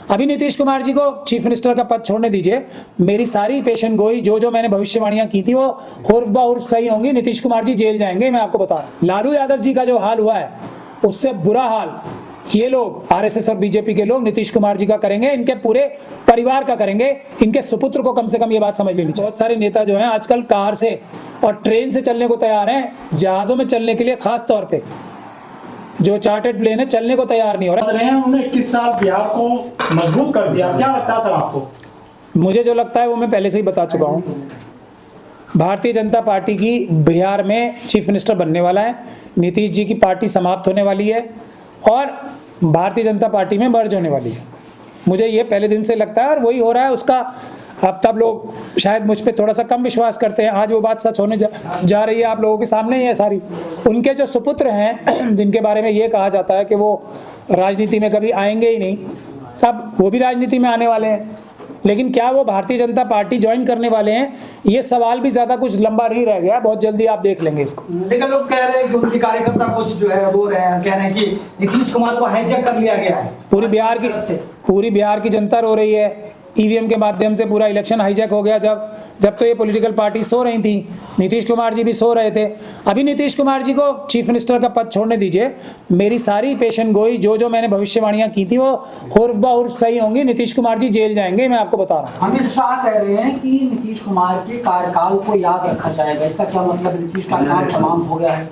अभी नीतीश कुमार जी को chief minister का पद छोड़ने दीजिए। मेरी सारी पेशन गोई जो मैंने भविष्यवाणियां की थी वो हुर्फ ब हुर्फ सही होंगी। नीतीश कुमार जी जेल जाएंगे, मैं आपको बता रहा हूं। लालू यादव जी का जो हाल हुआ है उससे बुरा हाल ये लोग आरएसएस और बीजेपी के लोग नीतीश कुमार जी का करेंगे, इनके पूरे परिवार का करेंगे, इनके सुपुत्र को कम से कम ये बात समझ लेनी चाहिए। बहुत सारे नेता जो हैं आजकल कार से और ट्रेन से चलने को तैयार हैं, जहाजों में चलने के लिए खास तौर पे जो चार्टर्ड प्लेन है चलने को तैयार नहीं हो रहा है। उन्होंने 21 साल बिहार को मजबूत कर दिया, क्या लगता है सर आपको? मुझे जो लगता है वो मैं पहले से ही बता चुका हूँ। भारतीय जनता पार्टी की बिहार में चीफ मिनिस्टर बनने वाला है, नीतीश जी की पार्टी समाप्त होने वाली है और भारतीय जनता पार्टी में मर्ज होने वाली है। मुझे ये पहले दिन से लगता है और वही हो रहा है। उसका अब तब लोग शायद मुझ पे थोड़ा सा कम विश्वास करते हैं, आज वो बात सच होने जा रही है, आप लोगों के सामने ही है सारी। उनके जो सुपुत्र हैं जिनके बारे में ये कहा जाता है कि वो राजनीति में कभी आएंगे ही नहीं, तब वो भी राजनीति में आने वाले हैं, लेकिन क्या वो भारतीय जनता पार्टी ज्वाइन करने वाले हैं, ये सवाल भी ज्यादा कुछ लंबा नहीं रह गया, बहुत जल्दी आप देख लेंगे इसको। लेकिन लोग कह रहे हैं कि उनके कार्यकर्ता कुछ जो है बोल रहे हैं, कह रहे हैं कि नीतीश कुमार को हाईजैक कर लिया गया है। पूरी बिहार की जनता रो रही है। ईवीएम के माध्यम से पूरा इलेक्शन हाईजैक हो गया। जब तो ये पॉलिटिकल पार्टी सो रही थी, नीतीश कुमार जी भी सो रहे थे। अभी नीतीश कुमार जी को चीफ मिनिस्टर का पद छोड़ने दीजिए। मेरी सारी पेशन गोई जो मैंने भविष्यवाणियां की थी वो हुर्फ ब हुर्फ सही होंगी। नीतीश कुमार जी जेल जाएंगे, मैं आपको बता रहा हूँ। अमित शाह कह रहे हैं कि नीतीश कुमार के कार्यकाल को याद रखा जाएगा, इसका क्या मतलब? नीतीश का काम तमाम हो गया है,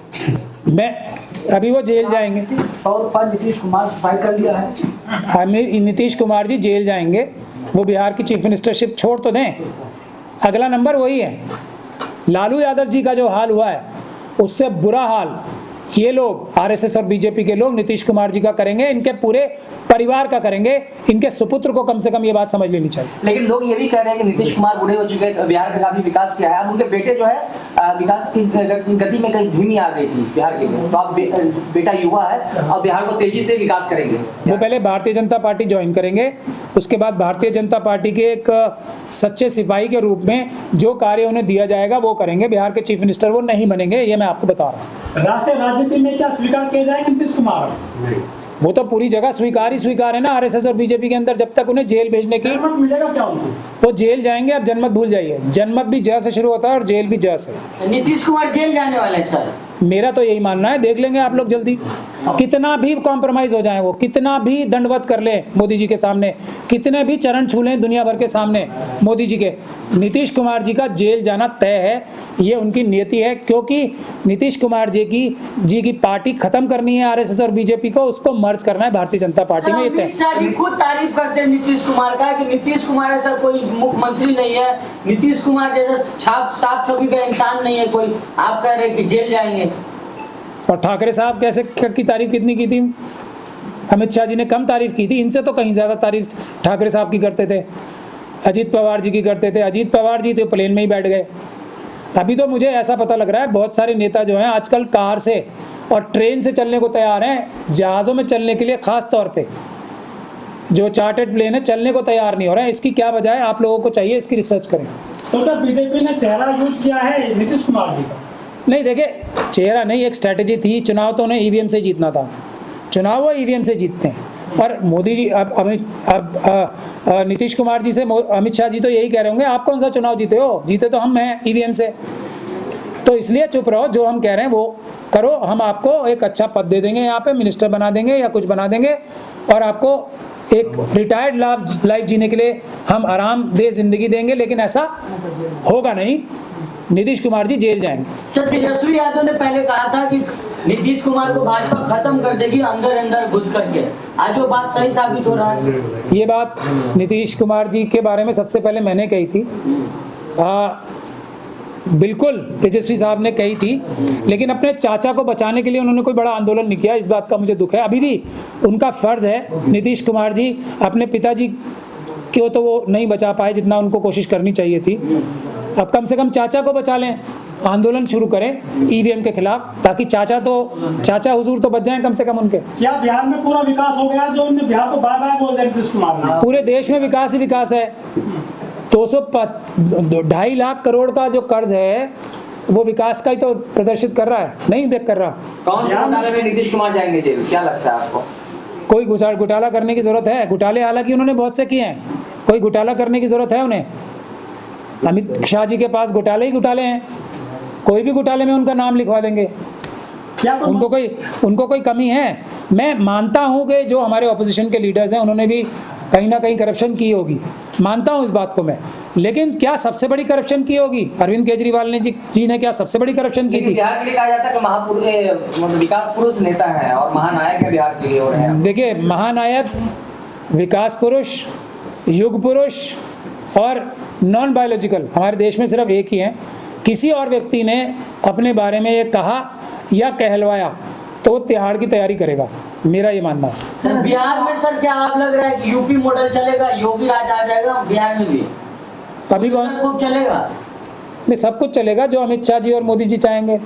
अभी वो जेल जाएंगे। तौर पर नीतीश कुमार सुसाइड कर लिया है। नीतीश कुमार जी जेल जाएंगे, वो बिहार की चीफ मिनिस्टरशिप छोड़ तो दें। अगला नंबर वही है। लालू यादव जी का जो हाल हुआ है उससे बुरा हाल ये लोग आरएसएस और बीजेपी के लोग नीतीश कुमार जी का करेंगे, इनके पूरे परिवार का करेंगे, इनके सुपुत्र को कम से कम ये बात समझ लेनी चाहिए। लेकिन लोग ये भी कह रहे हैं कि नीतीश कुमार बूढ़े हो चुके हैं, बिहार का काफी विकास किया है, अब उनके बेटे जो है विकास की गति में कहीं धीमी आ गई थी बिहार के लिए, तो अब बेटा युवा है और बिहार को तेजी से विकास करेंगे। वो पहले भारतीय जनता पार्टी ज्वाइन करेंगे, उसके बाद भारतीय जनता पार्टी के एक सच्चे सिपाही के रूप में जो कार्य उन्हें दिया जाएगा वो करेंगे। बिहार के चीफ मिनिस्टर वो नहीं बनेंगे, ये मैं आपको बता रहा हूँ। राष्ट्रीय राजनीति में क्या स्वीकार किए जाएंगे नीतीश कुमार? वो तो पूरी जगह स्वीकार है ना आरएसएस और बीजेपी के अंदर। जब तक उन्हें जेल भेजने की जनमत मिलेगा क्या उनको? वो जेल जाएंगे। अब जनमत भूल जाइए, जनमत भी ज से शुरू होता है और जेल भी ज से। नीतीश कुमार जेल जाने वाले हैं सर? मेरा तो यही मानना है, देख लेंगे आप लोग जल्दी। कितना भी कॉम्प्रोमाइज हो जाए, वो कितना भी दंडवत कर ले मोदी जी के सामने, कितने भी चरण छू लें दुनिया भर के सामने मोदी जी के, नीतीश कुमार जी का जेल जाना तय है। ये उनकी नियति है, क्योंकि नीतीश कुमार जी की पार्टी खत्म करनी है आरएसएस और बीजेपी को, उसको मर्ज करना है भारतीय जनता पार्टी में। अमित शाह जी खुद तारीफ करते हैं नीतीश कुमार का कि नीतीश कुमार ऐसा कोई मुख्यमंत्री नहीं है, नीतीश कुमार जैसा साफ छवि का इंसान नहीं है कोई। आप कह रहे हैं कि जेल जाएंगे। और ठाकरे साहब कैसे की तारीफ कितनी की थी? अमित शाह जी ने कम तारीफ की थी, इनसे तो कहीं ज्यादा तारीफ ठाकरे साहब की करते थे, अजीत पवार जी की करते थे। अजीत पवार जी तो प्लेन में ही बैठ गए। अभी तो मुझे ऐसा पता लग रहा है बहुत सारे नेता जो हैं आजकल कार से और ट्रेन से चलने को तैयार हैं, जहाज़ों में चलने के लिए खास तौर पे जो चार्टर्ड प्लेन है चलने को तैयार नहीं हो रहा है। इसकी क्या वजह है, आप लोगों को चाहिए इसकी रिसर्च करें। तो क्या बीजेपी ने चेहरा यूज किया है नीतीश कुमार जी का? नहीं, देखिए चेहरा नहीं, एक स्ट्रैटेजी थी। चुनाव तो उन्हें ईवीएम से जीतना था, चुनाव वो ईवीएम से जीतते हैं। और मोदी जी अब नीतीश कुमार जी से अमित शाह जी तो यही कह रहे होंगे, आप कौन सा चुनाव जीते हो, जीते तो हम हैं ईवीएम से। तो इसलिए चुप रहो, जो हम कह रहे हैं वो करो, हम आपको एक अच्छा पद दे देंगे, यहाँ पे मिनिस्टर बना देंगे या कुछ बना देंगे, और आपको एक रिटायर्ड लाइफ जीने के लिए हम आरामदेह जिंदगी देंगे। लेकिन ऐसा होगा नहीं, नीतीश कुमार जी जेल जाएंगे। सर, तेजस्वी यादव ने पहले कहा था कि नीतीश कुमार को भाजपा खत्म कर देगी अंदर अंदर घुस करके, आज वो बात सही साबित हो रहा है। ये बात नीतीश कुमार जी के बारे में सबसे पहले मैंने कही थी, बिल्कुल तेजस्वी साहब ने कही थी, लेकिन अपने चाचा को बचाने के लिए उन्होंने कोई बड़ा आंदोलन नहीं किया। इस बात का मुझे दुख है। अभी भी उनका फर्ज है, नीतीश कुमार जी अपने पिताजी को तो वो नहीं बचा पाए जितना उनको कोशिश करनी चाहिए थी। अब कम से कम चाचा को बचा लें, आंदोलन शुरू करें ईवीएम के खिलाफ, ताकि चाचा हुजूर तो बच जाएं कम से कम उनके। क्या बिहार में पूरा विकास हो गया जो उन्होंने बिहार को बाय बाय बोल दिया नीतीश कुमार ने? पूरे देश में विकास ही विकास है। 2.5 लाख करोड़ का जो कर्ज है वो विकास का ही तो प्रदर्शित कर रहा है, नहीं देख कर रहा। कौन से घोटाले में नीतीश कुमार जाएंगे जेल, क्या लगता है आपको? कोई घोटाला करने की ज़रूरत है? घोटाले हालांकि उन्होंने बहुत से किए हैं, कोई घोटाला करने की ज़रूरत है उन्हें? अमित शाह जी के पास घोटाले ही घोटाले हैं, कोई भी घोटाले में उनका नाम लिखवा देंगे। क्या तो उनको कोई कमी है? मैं मानता हूं कि जो हमारे ऑपोजिशन के लीडर्स हैं उन्होंने भी कहीं ना कहीं करप्शन की होगी, मानता हूं इस बात को मैं, लेकिन क्या सबसे बड़ी करप्शन की होगी? अरविंद केजरीवाल ने जी ने क्या सबसे बड़ी करप्शन की लेकिन थी? बिहार के लिए कहा जाता है कि मतलब विकास पुरुष नेता है और महानायक है बिहार के लिए हो रहे हैं। देखिए, महानायक, विकास पुरुष, युग पुरुष और नॉन बायोलॉजिकल हमारे देश में सिर्फ एक ही हैं। किसी और व्यक्ति ने अपने बारे में ये कहा या कहलवाया तो वो तिहाड़ की तैयारी करेगा, मेरा ये मानना है। सर बिहार में सर क्या आप लग रहा है कि यूपी मॉडल चलेगा, योगी राज आ जाएगा बिहार में भी? अभी कौन? खूब चलेगा? नहीं, सब कुछ चलेगा जो अमित शाह जी और मोदी जी चाहेंगे।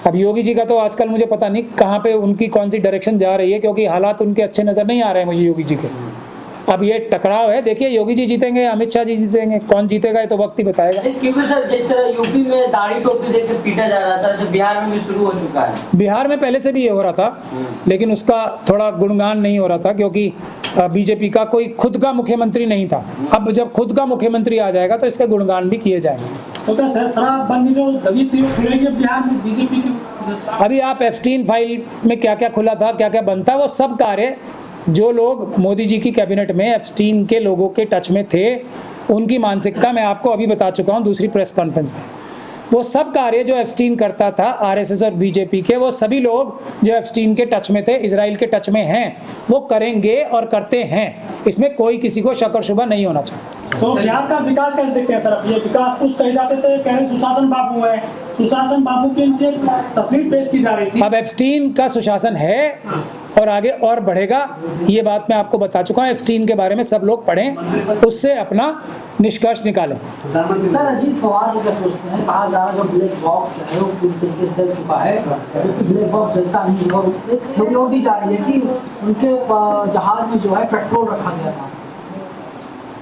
अब योगी जी का तो आजकल मुझे पता नहीं कहाँ पे उनकी कौन सी डायरेक्शन जा रही है, क्योंकि हालात उनके अच्छे नज़र नहीं आ रहे हैं मुझे योगी जी के। अब ये टकराव है, देखिए योगी जी जीतेंगे, अमित शाह जी जीतेंगे, कौन जीतेगा ये तो वक्त ही बताएगा। क्योंकि सर जिस तरह यूपी में दाढ़ी टोपी देकर पीटा जा रहा था, तो बिहार में भी शुरू हो चुका है। बिहार में पहले से भी ये हो रहा था, लेकिन उसका थोड़ा गुणगान नहीं हो रहा था, क्योंकि बीजेपी का कोई खुद का मुख्यमंत्री नहीं था। अब जब खुद का मुख्यमंत्री आ जाएगा तो इसके गुणगान भी किए जाएंगे। तो क्या शराबबंदी जो लगी थी वो खुलेगी बिहार में बीजेपी की? अभी आप एप्स्टीन फाइल में क्या क्या खुला था, क्या क्या बनता, वो सब कार्य जो लोग मोदी जी की कैबिनेट में एप्स्टीन के लोगों के टच में थे, उनकी मानसिकता मैं आपको अभी बता चुका हूँ दूसरी प्रेस कॉन्फ्रेंस में। वो सब कार्य जो एप्स्टीन करता था आरएसएस और बीजेपी के, वो सभी लोग जो एप्स्टीन के टच में थे, इजराइल के टच में हैं, वो करेंगे और करते हैं। इसमें कोई किसी को शक और शुबा नहीं होना चाहिए। तो बिहार का विकास कैसे देखते हैं सर? अब ये विकास कुछ कहे जाते थे, कह रहे सुशासन बाबू है, सुशासन बाबू की इनकी तस्वीर पेश की जा रही थी। अब एप्स्टीन का सुशासन है और आगे और बढ़ेगा, ये बात मैं आपको बता चुका हूँ। एप्स्टीन के बारे में सब लोग पढ़ें, उससे अपना निष्कर्ष निकालें। सर अजीत पवार को क्या सोचते हैं? कहा जा रहा है जो ब्लैक बॉक्स है वो पूरी तरीके से चल चुका है, क्योंकि ब्लैक बॉक्स चलता नहीं, और एक थ्योरी और दी जा रही है कि उनके जहाज में जो है पेट्रोल रखा गया था।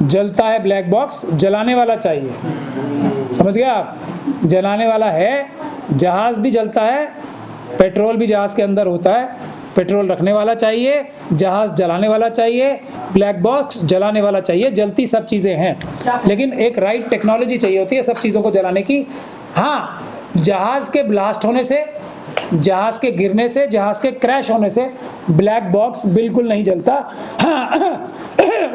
जलता है ब्लैक बॉक्स, जलाने वाला चाहिए, समझ गया आप? जलाने वाला है, जहाज भी जलता है, पेट्रोल भी जहाज के अंदर होता है, पेट्रोल रखने वाला चाहिए, जहाज जलाने वाला चाहिए, ब्लैक बॉक्स जलाने वाला चाहिए, जलती सब चीज़ें हैं, लेकिन एक राइट टेक्नोलॉजी चाहिए होती है सब चीज़ों को जलाने की। हाँ, जहाज के ब्लास्ट होने से, जहाज के गिरने से, जहाज के क्रैश होने से ब्लैक बॉक्स बिल्कुल नहीं जलता। हाँ,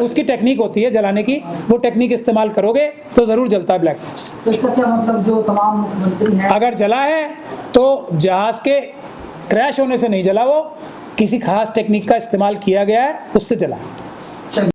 उसकी टेक्निक होती है जलाने की, वो टेक्निक इस्तेमाल करोगे तो ज़रूर जलता है ब्लैक बॉक्स। तो इसका क्या मतलब, जो तमाम मुख्यमंत्री हैं अगर जला है तो जहाज के क्रैश होने से नहीं जला, वो किसी खास टेक्निक का इस्तेमाल किया गया है, उससे जला।